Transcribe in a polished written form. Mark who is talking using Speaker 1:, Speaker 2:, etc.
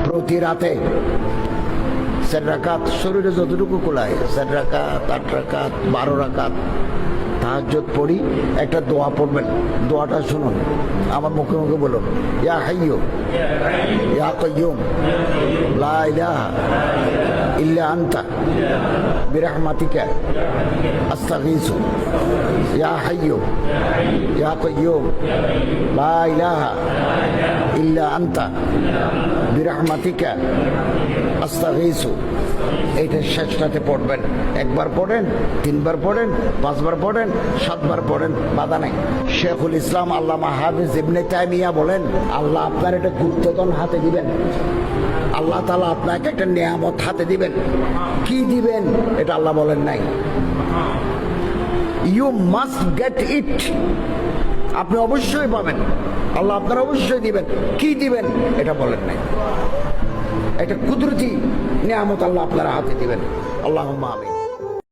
Speaker 1: প্রতি রাতে 4 রাকাত, শরীরে যতটুকু কোলায় 4 রাকাত, 8 রাকাত, 12 রাকাত তাহাজ্জুদ পড়ি। একটা দোয়া পড়বেন, দোয়াটা শুনুন, আমার মুখে মুখে বলুন, ইয়া হাইয়্যু ইয়া কাইয়্যুম লা ইলাহা ইল্লা আনতা বিরহমাতিকা আস্তাগীসু, ইয়া হাইয়্যু ইয়া কাইয়্যুম লা ইলাহা ইল্লা আনতা বিরহমাতিকা আস্তাগীসু। এইটা শেষটাতে পড়বেন। একবার পড়েন, 3 বার পড়েন, 5 বার পড়েন, 7 বার পড়েন, বাধা নাই। শেখুল ইসলাম আল্লামা হাফিজ ইবনে তাইমিয়া বলেন, আল্লাহ আপনার একটা গুপ্তধন হাতে দিবেন, আল্লাহ তাআলা আপনাকে একটা নিয়ামত হাতে দিবেন। কি দিবেন এটা আল্লাহ বলেন নাই। ইউ মাস্ট গেট ইট, আপনি অবশ্যই পাবেন, আল্লাহ আপনার অবশ্যই দিবেন। কি দিবেন এটা বলেন নাই। একটা কুদরতি নিয়ামত আল্লাহ আপনার হাতে দিবেন। আল্লাহুম্মা আমিন।